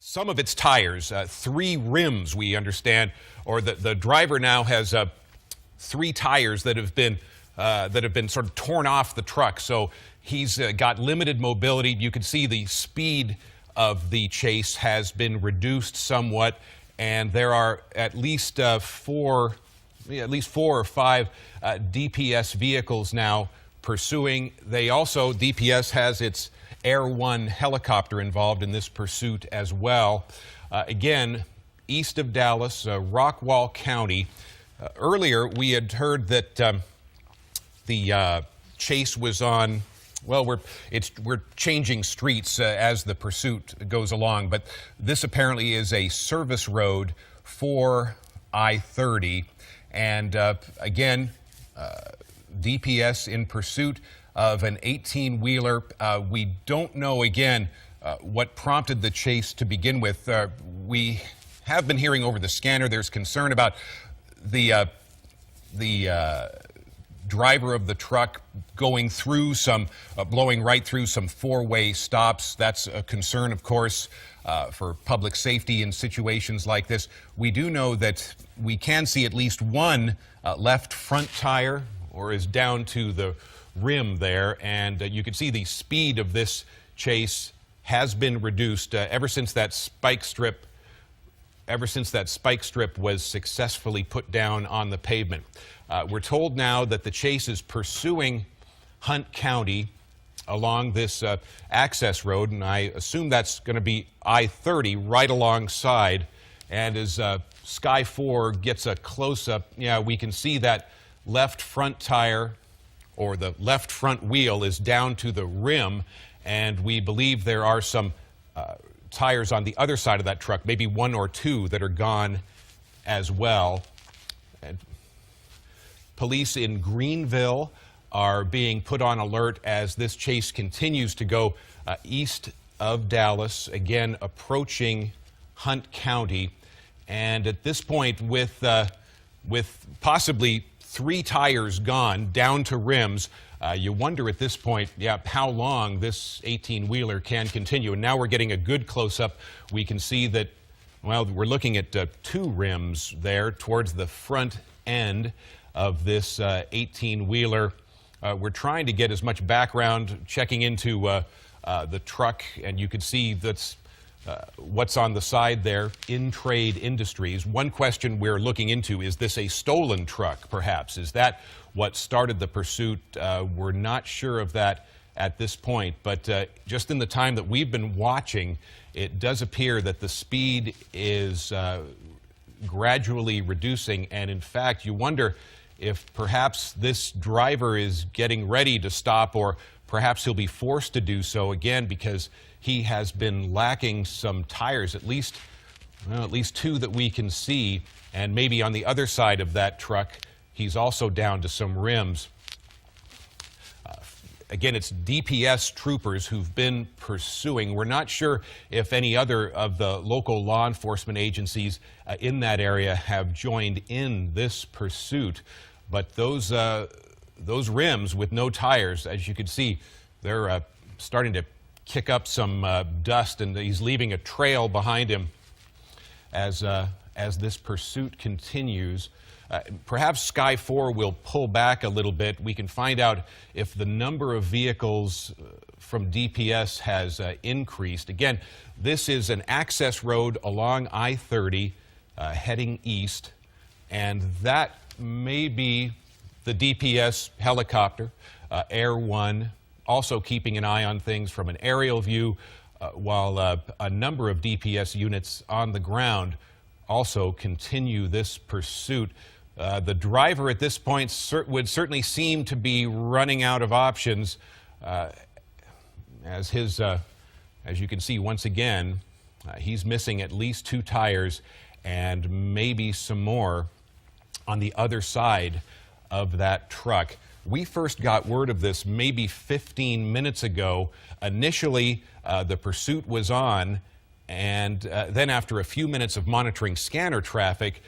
some of its tires, 3 rims, we understand, or the driver now has 3 tires that have been sort of torn off the truck. So he's got limited mobility. You can see the speed of the chase has been reduced somewhat, and there are at least 4 or 5 DPS vehicles now pursuing. DPS has its Air 1 helicopter involved in this pursuit as well. Again, east of Dallas, Rockwall County. Earlier, we had heard that the chase was on. Well, we're changing streets as the pursuit goes along, but this apparently is a service road for I-30, and again, DPS in pursuit of an 18-wheeler. We don't know, again, what prompted the chase to begin with. We have been hearing over the scanner there's concern about the driver of the truck going through blowing right through some 4-way stops. That's a concern, of course, for public safety in situations like this. We do know that we can see at least one left front tire, or is down to the rim there, and you can see the speed of this chase has been reduced ever since that spike strip was successfully put down on the pavement. We're told now that the chase is pursuing Hunt County along this access road, and I assume that's going to be I-30 right alongside. And as Sky 4 gets a close-up, we can see that left front tire, or the left front wheel, is down to the rim, and we believe there are some tires on the other side of that truck, maybe 1 or 2 that are gone as well. And police in Greenville are being put on alert as this chase continues to go east of Dallas, again approaching Hunt County. And at this point, with possibly 3 tires gone down to rims, you wonder at this point, how long this 18-wheeler can continue. And now we're getting a good close-up. We can see that, well, we're looking at 2 rims there towards the front end of this 18-wheeler. We're trying to get as much background, checking into the truck, and you can see that's what's on the side there, In Trade Industries. One question we're looking into, is this a stolen truck, perhaps? Is that what started the pursuit? We're not sure of that at this point, but just in the time that we've been watching, it does appear that the speed is gradually reducing, and in fact, you wonder if perhaps this driver is getting ready to stop, or perhaps he'll be forced to do so again because he has been lacking some tires, at least 2 that we can see, and maybe on the other side of that truck, he's also down to some rims. Again, it's DPS troopers who've been pursuing. We're not sure if any other of the local law enforcement agencies in that area have joined in this pursuit, but those rims with no tires, as you can see, they're starting to kick up some dust, and he's leaving a trail behind him as this pursuit continues. Perhaps Sky 4 will pull back a little bit. We can find out if the number of vehicles from DPS has increased. Again, this is an access road along I-30 heading east, and that may be the DPS helicopter, Air 1, also keeping an eye on things from an aerial view, while a number of DPS units on the ground also continue this pursuit. The driver at this point would certainly seem to be running out of options, as you can see once again, he's missing at least 2 tires and maybe some more on the other side of that truck. We first got word of this maybe 15 minutes ago. Initially, the pursuit was on, and then after a few minutes of monitoring scanner traffic,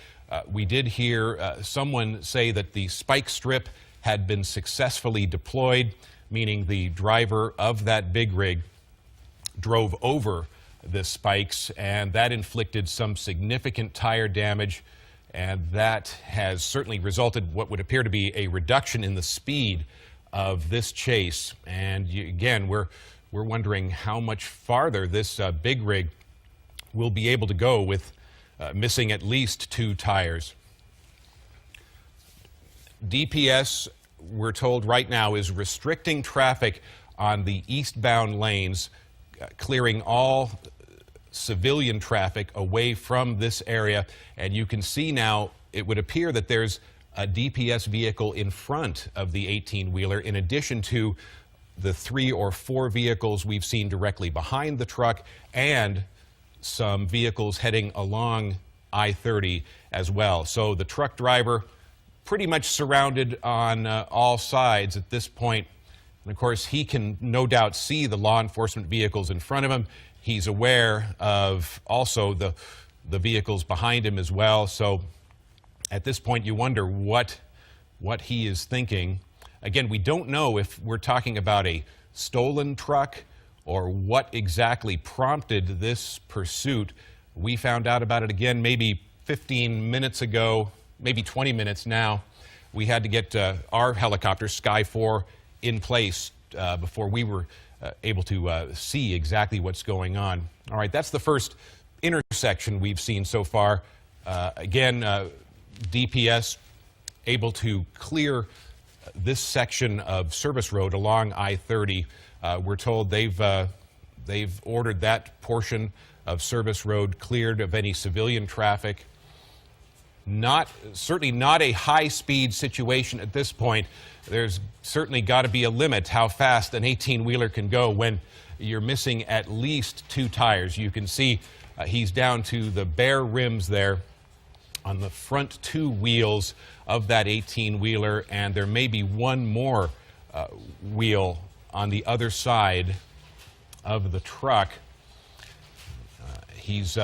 we did hear someone say that the spike strip had been successfully deployed, meaning the driver of that big rig drove over the spikes, and that inflicted some significant tire damage, and that has certainly resulted what would appear to be a reduction in the speed of this chase. And again, we're wondering how much farther this big rig will be able to go with missing at least 2 tires. DPS, we're told right now, is restricting traffic on the eastbound lanes, clearing all civilian traffic away from this area. And you can see now, it would appear that there's a DPS vehicle in front of the 18-wheeler, in addition to the 3 or 4 vehicles we've seen directly behind the truck, and some vehicles heading along I-30 as well. So the truck driver pretty much surrounded on all sides at this point. And of course, he can no doubt see the law enforcement vehicles in front of him. He's aware of also the vehicles behind him as well. So at this point, you wonder what he is thinking. Again, we don't know if we're talking about a stolen truck or what exactly prompted this pursuit. We found out about it again maybe 15 minutes ago, maybe 20 minutes now. We had to get our helicopter, Sky 4, in place before we were able to see exactly what's going on. All right, that's the first intersection we've seen so far. Again, DPS able to clear this section of service road along I-30. We're told they've ordered that portion of service road cleared of any civilian traffic. Certainly not a high-speed situation at this point. There's certainly got to be a limit how fast an 18-wheeler can go when you're missing at least 2 tires. You can see he's down to the bare rims there on the front 2 wheels of that 18-wheeler, and there may be one more wheel on the other side of the truck. He's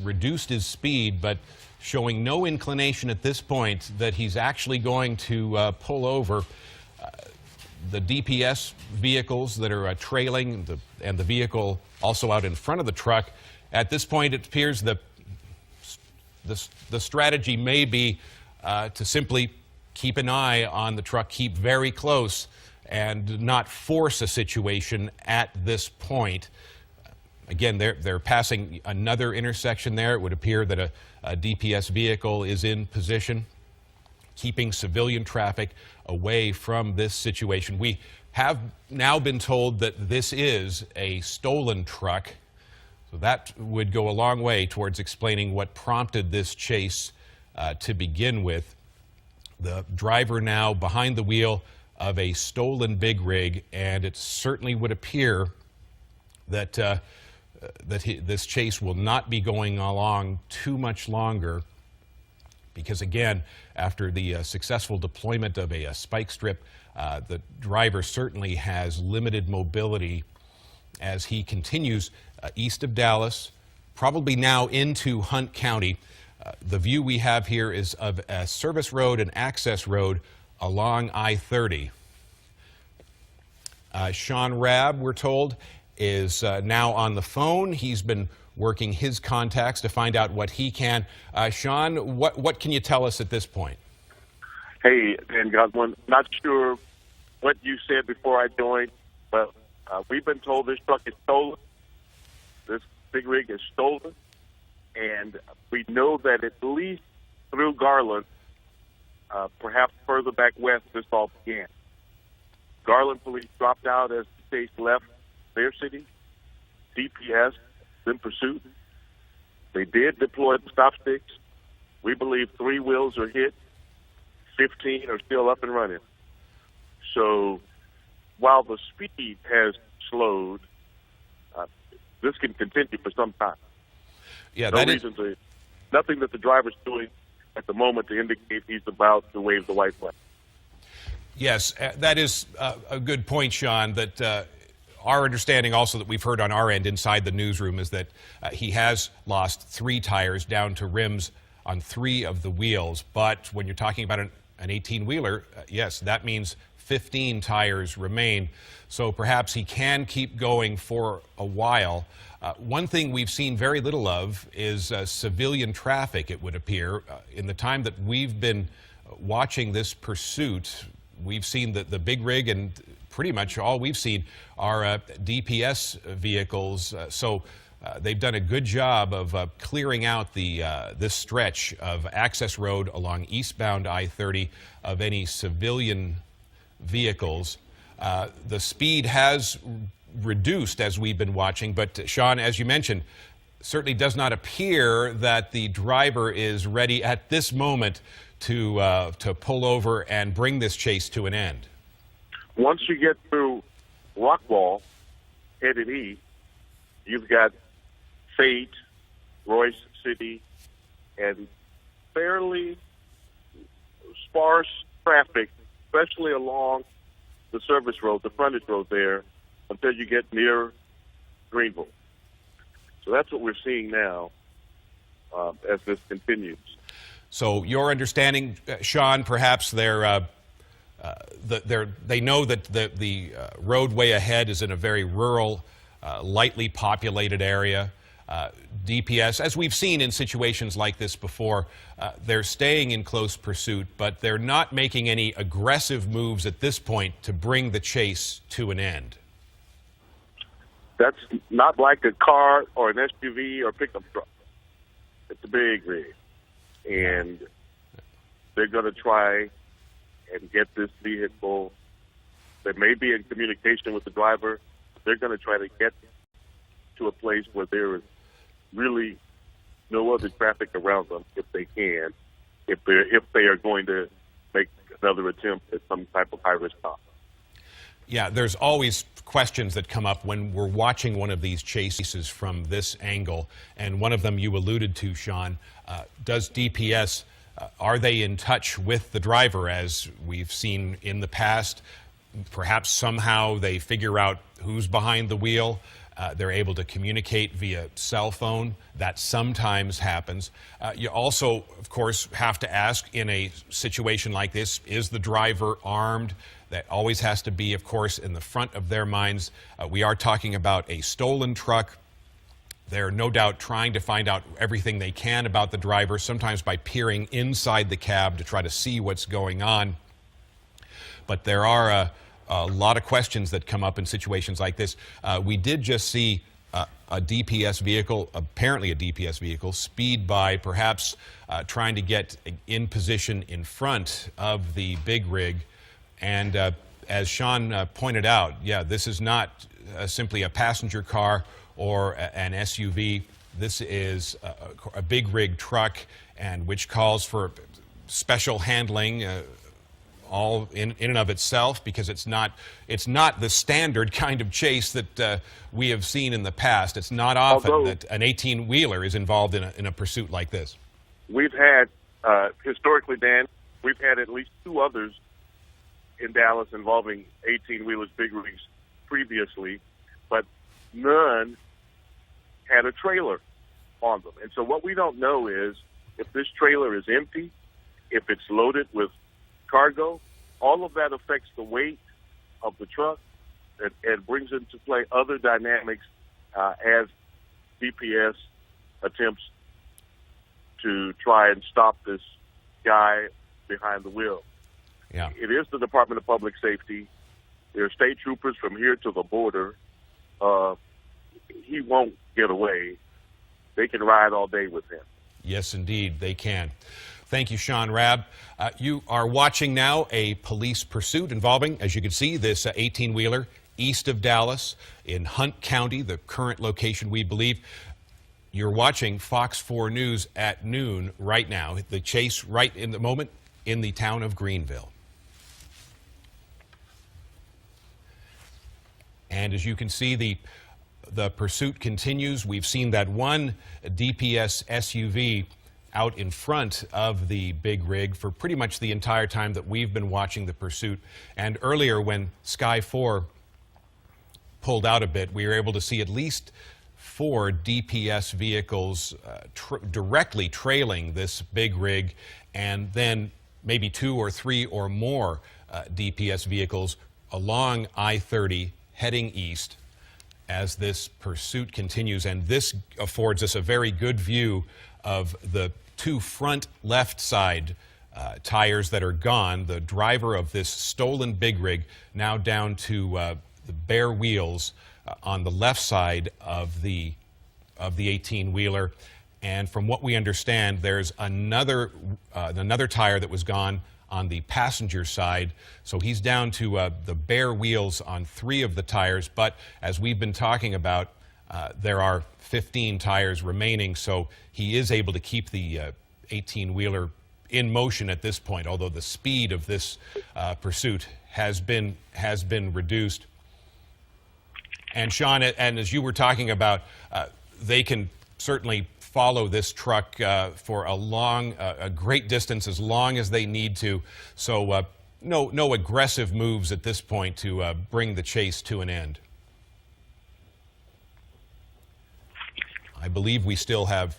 reduced his speed, but showing no inclination at this point that he's actually going to pull over. The DPS vehicles that are trailing and the vehicle also out in front of the truck. At this point, it appears that the strategy may be to simply keep an eye on the truck, keep very close, and not force a situation at this point. Again, they're passing another intersection there. It would appear that a DPS vehicle is in position, keeping civilian traffic away from this situation. We have now been told that this is a stolen truck, so that would go a long way towards explaining what prompted this chase to begin with. The driver now behind the wheel of a stolen big rig, and it certainly would appear that this chase will not be going along too much longer, because again, after the successful deployment of a spike strip, the driver certainly has limited mobility as he continues east of Dallas, probably now into Hunt County. The view we have here is of a service road and access road along I-30. Sean Rabb, we're told, is now on the phone. He's been working his contacts to find out what he can. Sean, what can you tell us at this point? Hey, Dan Godwin, not sure what you said before I joined, but we've been told this truck is stolen. This big rig is stolen, and we know that at least through Garland, perhaps further back west, this all began. Garland police dropped out as the chase left their city. DPS in pursuit. They did deploy the stop sticks. We believe 3 wheels are hit. 15 are still up and running. So while the speed has slowed, this can continue for some time. Yeah, no reason to, nothing that the driver's doing at the moment to indicate he's about to wave the white flag. Yes, that is a good point, Sean, that our understanding also that we've heard on our end inside the newsroom is that he has lost 3 tires down to rims on 3 of the wheels. But when you're talking about an 18-wheeler, yes, that means 15 tires remain. So perhaps he can keep going for a while. One thing we've seen very little of is civilian traffic, it would appear. In the time that we've been watching this pursuit, we've seen the big rig, and pretty much all we've seen are DPS vehicles. So they've done a good job of clearing out this stretch of access road along eastbound I-30 of any civilian vehicles. The speed has reduced as we've been watching, but Sean, as you mentioned, certainly does not appear that the driver is ready at this moment to pull over and bring this chase to an end. Once you get through Rockwall, headed east, you've got Fate, Royce City, and fairly sparse traffic, especially along the service road, the frontage road there, until you get near Greenville. So that's what we're seeing now as this continues. So your understanding, Sean, perhaps they know that the roadway ahead is in a very rural, lightly populated area. DPS, as we've seen in situations like this before, they're staying in close pursuit, but they're not making any aggressive moves at this point to bring the chase to an end. That's not like a car or an SUV or pickup truck. It's a big rig. And they're going to try and get this vehicle. They may be in communication with the driver. They're going to try to get to a place where there is really no other traffic around them, if they can, if they are going to make another attempt at some type of high-risk stop. Yeah, there's always questions that come up when we're watching one of these chases from this angle, and one of them you alluded to, Sean. Does DPS, are they in touch with the driver, as we've seen in the past? Perhaps somehow they figure out who's behind the wheel. They're able to communicate via cell phone. That sometimes happens. You also, of course, have to ask, in a situation like this, is the driver armed? That always has to be, of course, in the front of their minds. We are talking about a stolen truck. They're no doubt trying to find out everything they can about the driver, sometimes by peering inside the cab to try to see what's going on. But there are a lot of questions that come up in situations like this. We did just see a DPS vehicle, apparently a DPS vehicle, speed by, perhaps trying to get in position in front of the big rig. And as Sean pointed out, yeah, this is not simply a passenger car or an SUV. This is a big rig truck, and which calls for special handling, all in and of itself, because it's not the standard kind of chase that we have seen in the past. It's not often that an 18-wheeler is involved in a pursuit like this. We've had, historically, Dan, we've had at least two others in Dallas involving 18-wheelers, big rigs previously, but none had a trailer on them. And so what we don't know is if this trailer is empty, if it's loaded with cargo. All of that affects the weight of the truck and brings into play other dynamics as DPS attempts to try and stop this guy behind the wheel. Yeah. It is the Department of Public Safety. There are state troopers from here to the border. He won't get away. They can ride all day with him. Yes, indeed, they can. Thank you, Sean Rabb. You are watching now a police pursuit involving, as you can see, this 18-wheeler east of Dallas in Hunt County, the current location, we believe. You're watching Fox 4 News at noon right now. The chase right in the moment in the town of Greenville. And as you can see, the pursuit continues. We've seen that one DPS SUV out in front of the big rig for pretty much the entire time that we've been watching the pursuit. And earlier, when Sky 4 pulled out a bit, we were able to see at least 4 DPS vehicles directly trailing this big rig, and then maybe 2 or 3 or more DPS vehicles along I-30 heading east as this pursuit continues. And this affords us a very good view of the 2 front left side tires that are gone. The driver of this stolen big rig now down to the bare wheels on the left side of the 18-wheeler. And from what we understand, there's another tire that was gone on the passenger side. So he's down to the bare wheels on 3 of the tires. But as we've been talking about, there are 15 tires remaining. So he is able to keep the 18-wheeler in motion at this point, although the speed of this pursuit has been reduced. And Sean, and as you were talking about, they can certainly follow this truck for a great distance as long as they need to. So no aggressive moves at this point to bring the chase to an end. I believe we still have,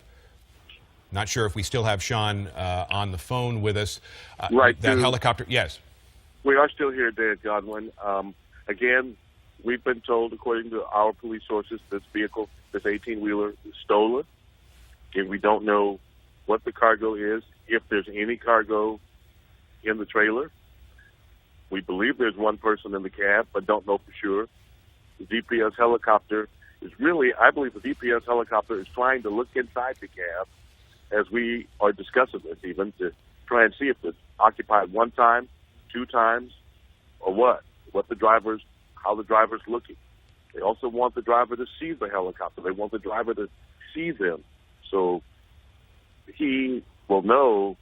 not sure if we still have Sean on the phone with us. Right. That helicopter, yes. We are still here, Dan Godwin. Again, we've been told, according to our police sources, this vehicle, this 18-wheeler, is stolen. And we don't know what the cargo is, if there's any cargo in the trailer. We believe there's one person in the cab, but don't know for sure. The DPS helicopter is really, I believe the DPS helicopter is trying to look inside the cab as we are discussing this, even to try and see if it's occupied 1 time, 2 times, or what the driver's, how the driver's looking. They also want the driver to see the helicopter. They want the driver to see them. So he will know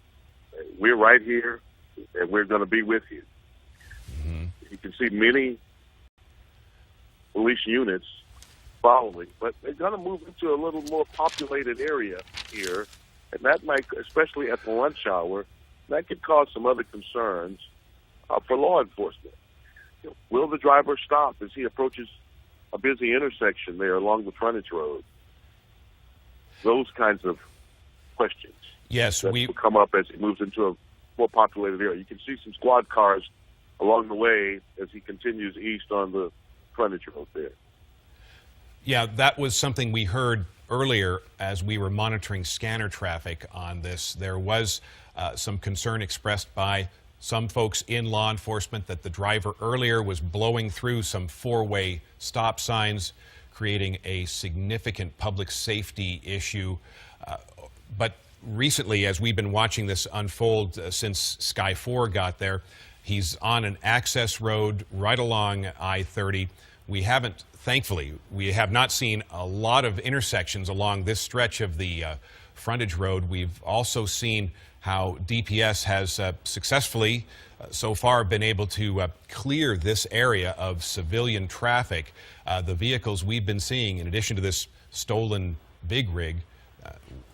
we're right here and we're going to be with you. Mm-hmm. You can see many police units following, but they're going to move into a little more populated area here, and that might, especially at the lunch hour, that could cause some other concerns for law enforcement. Will the driver stop as he approaches a busy intersection there along the frontage road? Those kinds of questions. Yes, that will come up as he moves into a more populated area. You can see some squad cars along the way as he continues east on the frontage road there. Yeah, that was something we heard earlier as we were monitoring scanner traffic on this. There was some concern expressed by some folks in law enforcement that the driver earlier was blowing through some 4-way stop signs, creating a significant public safety issue. But recently, as we've been watching this unfold since Sky 4 got there, he's on an access road right along I-30. Thankfully, we have not seen a lot of intersections along this stretch of the frontage road. We've also seen how DPS has successfully so far been able to clear this area of civilian traffic. The vehicles we've been seeing, in addition to this stolen big rig,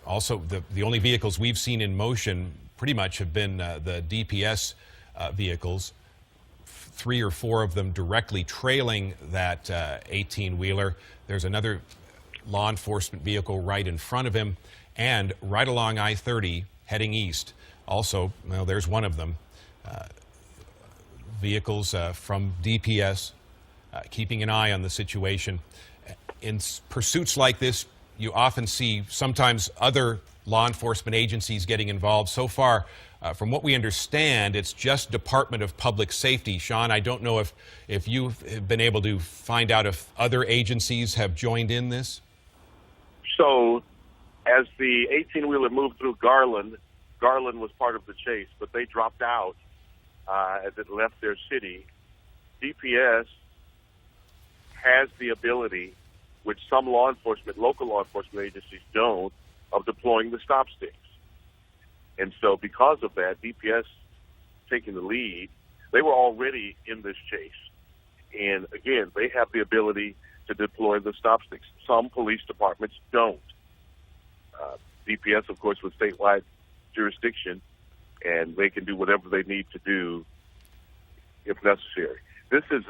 also the only vehicles we've seen in motion pretty much have been the DPS vehicles, 3 or 4 of them directly trailing that 18-wheeler. There's another law enforcement vehicle right in front of him, and right along I-30 heading east. Also, well, there's one of them. Vehicles from DPS keeping an eye on the situation. In pursuits like this, you often see sometimes other law enforcement agencies getting involved. So far, from what we understand, it's just Department of Public Safety. Sean, I don't know if you've been able to find out if other agencies have joined in this? So, as the 18-wheeler moved through Garland was part of the chase, but they dropped out as it left their city. DPS has the ability, which some local law enforcement agencies don't, of deploying the stop sticks. And so because of that, DPS taking the lead, they were already in this chase. And again, they have the ability to deploy the stop sticks. Some police departments don't. DPS, of course, with statewide jurisdiction, and they can do whatever they need to do if necessary. It's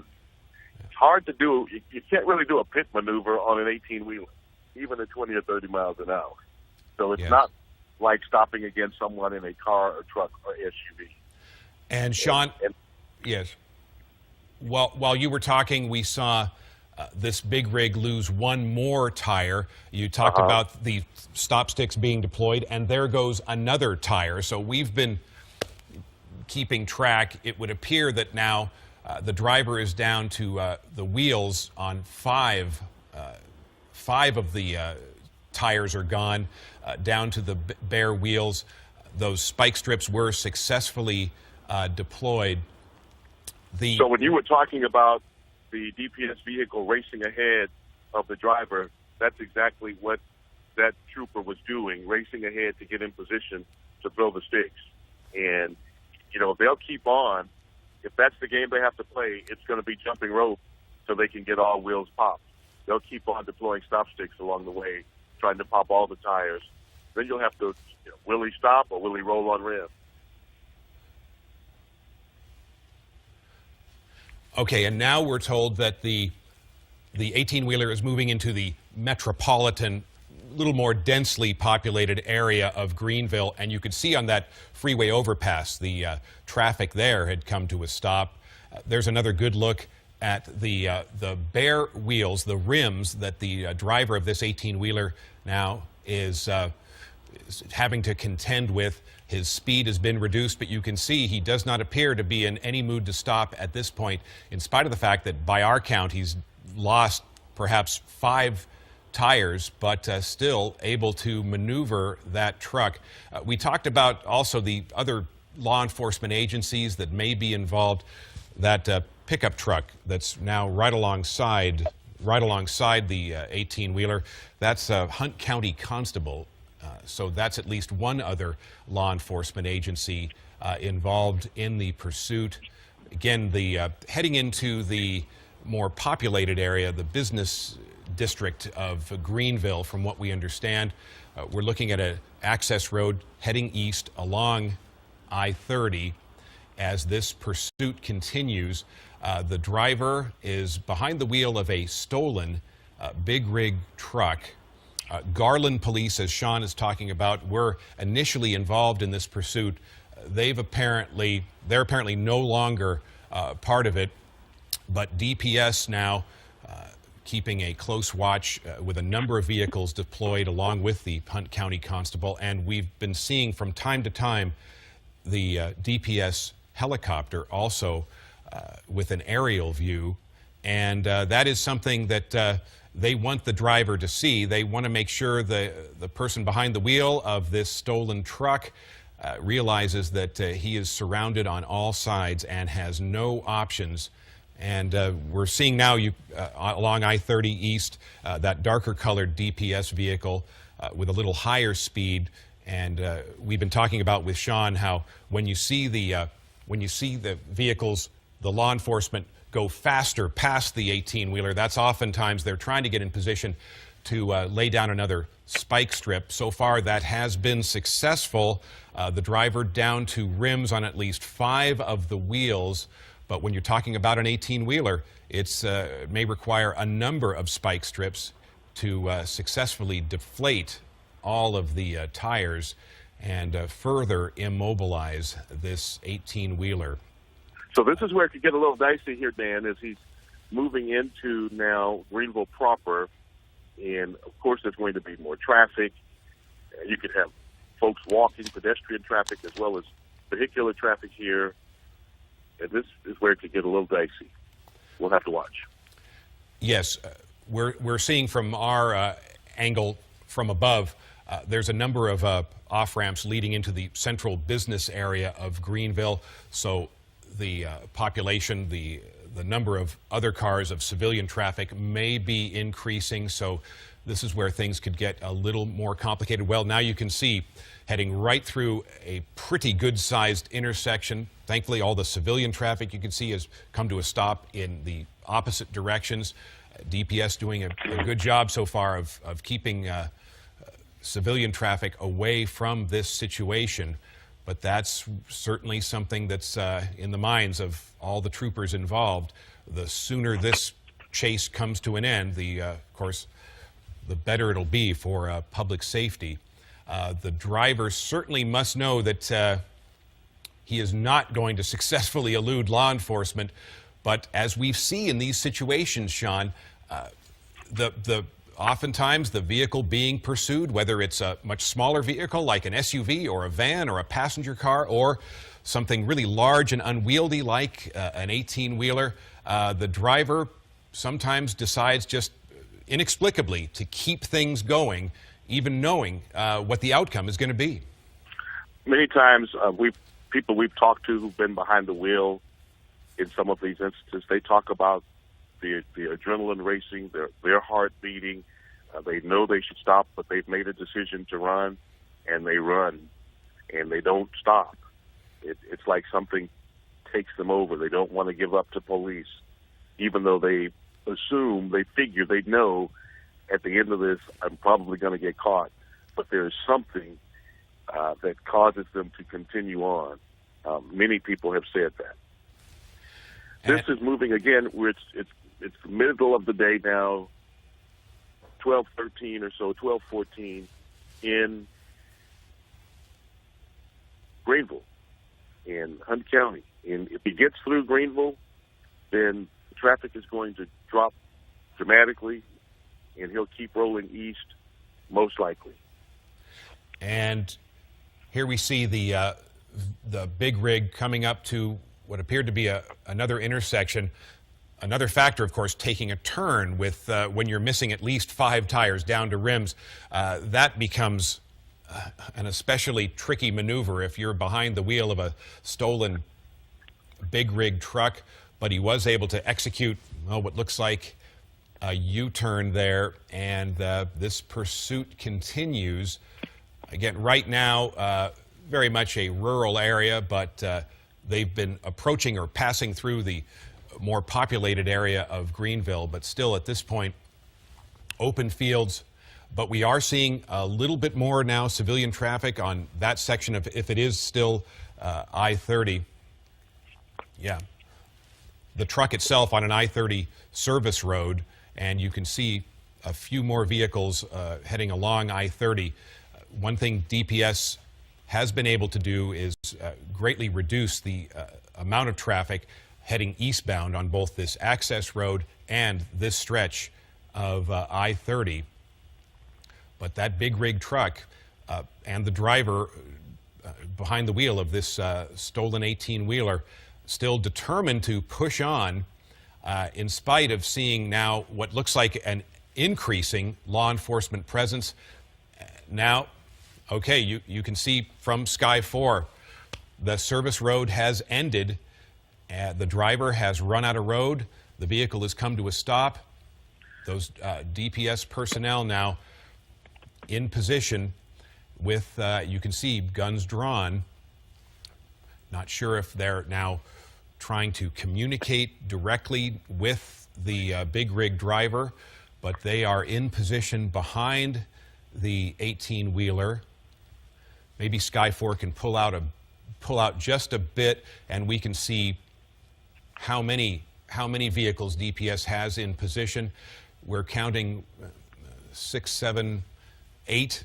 hard to do. You can't really do a pit maneuver on an 18-wheeler, even at 20 or 30 miles an hour. So it's not like stopping against someone in a car or truck or SUV. And Sean, yes. While you were talking, we saw this big rig lose one more tire. You talked about the stop sticks being deployed, and there goes another tire. So we've been keeping track. It would appear that now the driver is down to the wheels on five. Five of the tires are gone, down to the bare wheels. Those spike strips were successfully deployed. So when you were talking about the DPS vehicle racing ahead of the driver, that's exactly what that trooper was doing, racing ahead to get in position to throw the sticks. And, you know, they'll keep on. If that's the game they have to play, it's going to be jumping rope so they can get all wheels popped. They'll keep on deploying stop sticks along the way, trying to pop all the tires. Then you'll have to, will he stop or will he roll on rim? Okay, and now we're told that the 18-wheeler is moving into the metropolitan, little more densely populated area of Greenville, and you could see on that freeway overpass the traffic there had come to a stop. There's another good look at the bare wheels, the rims that the driver of this 18-wheeler now is having to contend with. His speed has been reduced, but you can see he does not appear to be in any mood to stop at this point, in spite of the fact that by our count he's lost perhaps 5 tires, but still able to maneuver that truck. We talked about also the other law enforcement agencies that may be involved. That pickup truck that's now right alongside the 18-wheeler, that's Hunt County Constable. So that's at least one other law enforcement agency involved in the pursuit. Again, heading into the more populated area, the business district of Greenville, from what we understand, we're looking at an access road heading east along I-30. As this pursuit continues, the driver is behind the wheel of a stolen big rig truck. Garland police, as Sean is talking about, were initially involved in this pursuit. They're apparently no longer part of it, but DPS now keeping a close watch with a number of vehicles deployed along with the Hunt County Constable, and we've been seeing from time to time the DPS helicopter also with an aerial view, and that is something that they want the driver to see. They want to make sure the person behind the wheel of this stolen truck realizes that he is surrounded on all sides and has no options. And we're seeing now along I-30 East that darker colored DPS vehicle with a little higher speed. And we've been talking about with Sean how when you see the vehicles, the law enforcement go faster past the 18-wheeler, that's oftentimes they're trying to get in position to lay down another spike strip. So far, that has been successful. The driver down to rims on at least 5 of the wheels. But when you're talking about an 18-wheeler, it may require a number of spike strips to successfully deflate all of the tires and further immobilize this 18-wheeler. So this is where it could get a little dicey here, Dan, as he's moving into now Greenville proper. And, of course, there's going to be more traffic. You could have folks walking, pedestrian traffic, as well as vehicular traffic here. And this is where it could get a little dicey. We'll have to watch. Yes, we're seeing from our angle from above, there's a number of off-ramps leading into the central business area of Greenville. So the population, the number of other cars of civilian traffic may be increasing. So this is where things could get a little more complicated. Well, now you can see heading right through a pretty good-sized intersection. Thankfully, all the civilian traffic you can see has come to a stop in the opposite directions. DPS doing a good job so far of keeping civilian traffic away from this situation. But that's certainly something that's in the minds of all the troopers involved. The sooner this chase comes to an end, of course, the better it'll be for public safety. The driver certainly must know that he is not going to successfully elude law enforcement. But as we see in these situations, Sean, oftentimes the vehicle being pursued, whether it's a much smaller vehicle like an SUV or a van or a passenger car, or something really large and unwieldy like an 18-wheeler, the driver sometimes decides just inexplicably to keep things going, even knowing what the outcome is going to be. Many times, people we've talked to who've been behind the wheel in some of these instances, they talk about the adrenaline racing, their heart beating. They know they should stop, but they've made a decision to run, and they run, and they don't stop. It's like something takes them over. They don't want to give up to police, even though they figure, they know at the end of this, I'm probably going to get caught. But there's something that causes them to continue on. Many people have said that. This is moving again. It's the middle of the day now, 12:13 or so, 12:14 in Greenville, in Hunt County. And if he gets through Greenville, then the traffic is going to drop dramatically, and he'll keep rolling east, most likely. And here we see the big rig coming up to what appeared to be another intersection. Another factor, of course, taking a turn with when you're missing at least 5 tires down to rims. That becomes an especially tricky maneuver if you're behind the wheel of a stolen big rig truck. But he was able to execute what looks like a U-turn there, and this pursuit continues. Again, right now, very much a rural area, but they've been approaching or passing through the more populated area of Greenville, but still at this point, open fields. But we are seeing a little bit more now civilian traffic on that section of, if it is still I-30. Yeah. The truck itself on an I-30 service road, and you can see a few more vehicles heading along I-30. One thing DPS has been able to do is greatly reduce the amount of traffic heading eastbound on both this access road and this stretch of I-30. But that big rig truck and the driver behind the wheel of this stolen 18-wheeler still determined to push on in spite of seeing now what looks like an increasing law enforcement presence. Now, okay, you can see from Sky 4, the service road has ended. The driver has run out of road. The vehicle has come to a stop. Those DPS personnel now in position with, you can see, guns drawn. Not sure if they're now trying to communicate directly with the big rig driver, but they are in position behind the 18-wheeler. Maybe Sky 4 can pull out just a bit, and we can see how many vehicles DPS has in position. We're counting 6, 7, 8,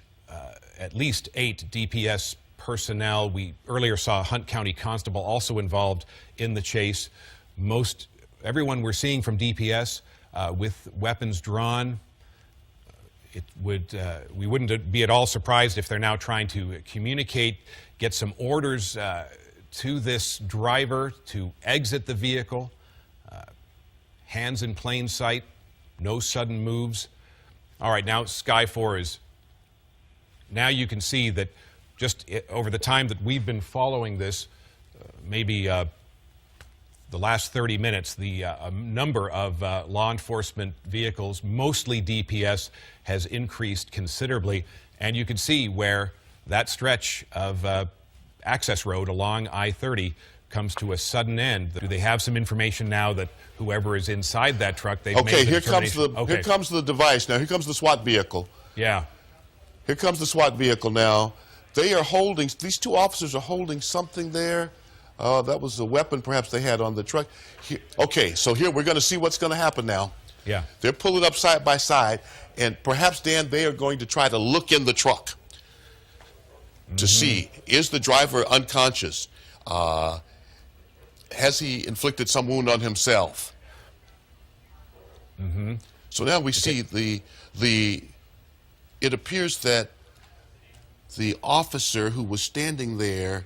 at least 8 DPS personnel. We earlier saw a Hunt County constable also involved in the chase. Everyone we're seeing from DPS with weapons drawn. We wouldn't be at all surprised if they're now trying to communicate, get some orders to this driver to exit the vehicle. Hands in plain sight, no sudden moves. All right, now Sky 4 is, now you can see that just over the time that we've been following this, maybe the last 30 minutes, the number of law enforcement vehicles, mostly DPS, has increased considerably. And you can see where that stretch of access road along I-30 comes to a sudden end. Do they have some information now that whoever is inside that truck, they've made the determination? Here comes the device now. Here comes the SWAT vehicle. Yeah. Here comes the SWAT vehicle now. They are holding, these two officers are holding something there. That was the weapon perhaps they had on the truck. Here, okay, so here we're going to see what's going to happen now. Yeah. They're pulling up side by side, and perhaps, Dan, they are going to try to look in the truck to see, is the driver unconscious? Has he inflicted some wound on himself? Mm-hmm. So now we see it appears that the officer who was standing there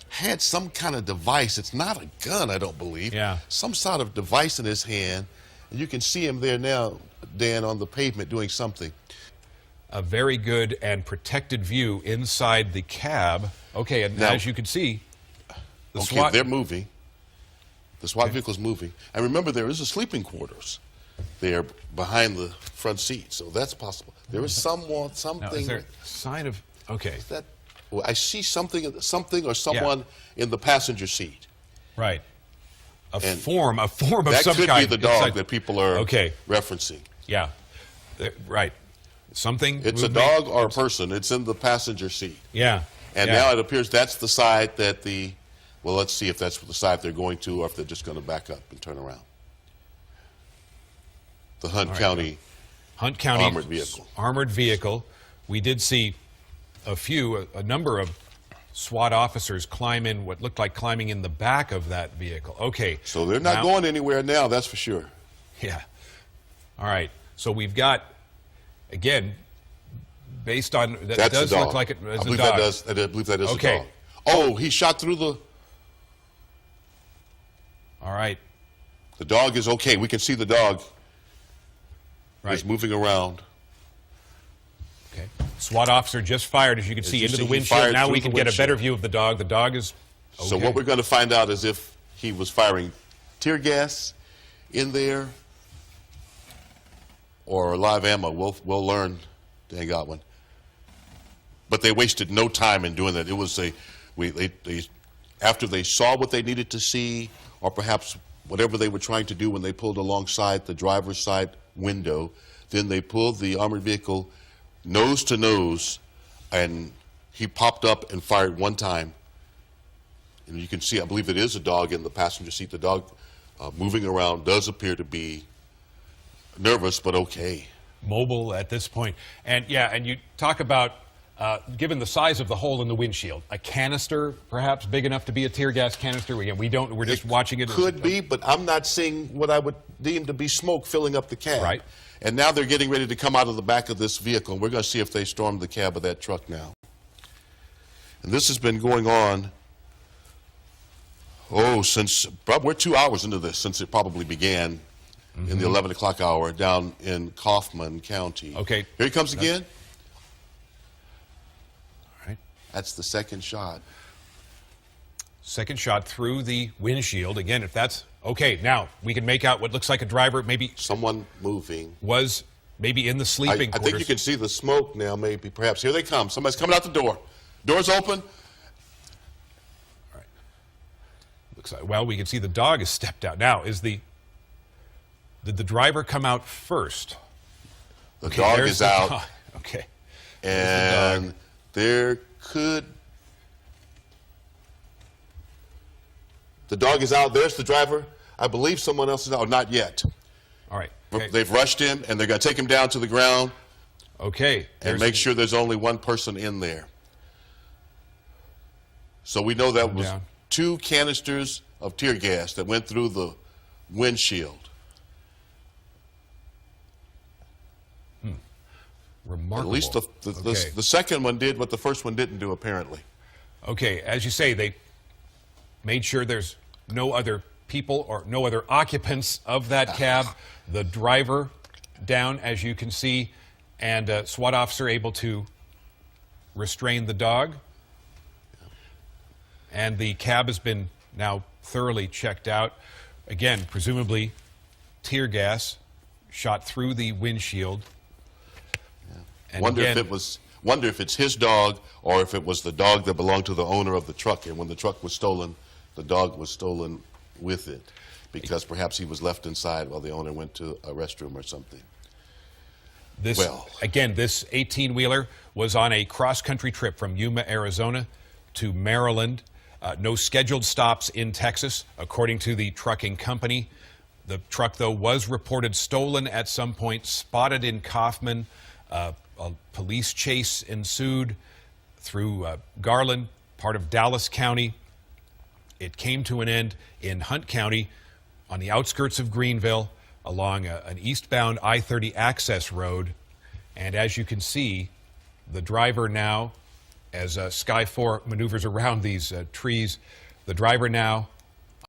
had some kind of device. It's not a gun, I don't believe. Yeah. Some sort of device in his hand. And you can see him there now, Dan, on the pavement doing something. A very good and protected view inside the cab. Okay, and Now, as you can see, the okay, SWAT... they're moving. The SWAT vehicle's moving. And remember, there is a sleeping quarters there behind the front seat, so that's possible. There is something. Now, is there a sign of... Okay. That, well, I see something or someone in the passenger seat. Right. A And form of some kind. That could be the dog inside. that people are referencing. Yeah. Right. Something. It's a movement. dog or a person. It's in the passenger seat. Yeah. And now it appears that's the side that well, let's see if that's the side they're going to or if they're just going to back up and turn around. The Hunt County armored vehicle. Armored vehicle. We did see a number of SWAT officers climb in what looked like climbing in the back of that vehicle. Okay. So they're not going anywhere now, that's for sure. Yeah. All right. So we've got, again, based on that does look like it as a dog. I believe that is a dog. Oh, he shot through the... All right. The dog is okay. We can see the dog. Right. Is moving around. Okay. SWAT officer just fired, as you can see, into the windshield. Now we can get a better view of the dog. The dog is okay. So what we're going to find out is if he was firing tear gas in there or live ammo. We'll learn, Dan Godwin. But they wasted no time in doing that. It was after they saw what they needed to see, or perhaps whatever they were trying to do when they pulled alongside the driver's side window, then they pulled the armored vehicle nose to nose, and he popped up and fired one time. And you can see, I believe it is a dog in the passenger seat. The dog moving around does appear to be nervous, but okay. Mobile at this point. And yeah, and you talk about, given the size of the hole in the windshield, a canister perhaps big enough to be a tear gas canister? We're just watching it. Could be, but I'm not seeing what I would deem to be smoke filling up the cab. Right. And now they're getting ready to come out of the back of this vehicle. We're going to see if they storm the cab of that truck now. And this has been going on, we're 2 hours into this, since it probably began in the 11 o'clock hour down in Kaufman County. Okay. Here he comes again. All right. That's the second shot. Second shot through the windshield. Again, if that's okay, now we can make out what looks like a driver, maybe someone moving, was maybe in the sleeping quarters. I think you can see the smoke now, maybe, perhaps. Here they come. Somebody's coming out the door. Door's open. All right. Looks like, well, we can see the dog has stepped out. Now, did the driver come out first? The dog is out. Dog. Okay. And there could... The dog is out. There's the driver. I believe someone else is out. Not yet. All right. Okay. They've rushed him, and they're going to take him down to the ground. Okay. And make sure there's only one person in there. So we know that was 2 canisters of tear gas that went through the windshield. Remarkable. At least the second one did what the first one didn't do, apparently. Okay. As you say, they made sure there's no other people or no other occupants of that cab. The driver down, as you can see, and a SWAT officer able to restrain the dog. And the cab has been now thoroughly checked out. Again, presumably tear gas shot through the windshield. And wonder if it's his dog or if it was the dog that belonged to the owner of the truck. And when the truck was stolen, the dog was stolen with it, because perhaps he was left inside while the owner went to a restroom or something. This 18-wheeler was on a cross-country trip from Yuma, Arizona to Maryland. No scheduled stops in Texas, according to the trucking company. The truck, though, was reported stolen at some point, spotted in Kaufman. A police chase ensued through Garland, part of Dallas County. it came to an end in Hunt County on the outskirts of Greenville along an eastbound I-30 access road. And as you can see, the driver now, as Sky 4 maneuvers around these trees, the driver now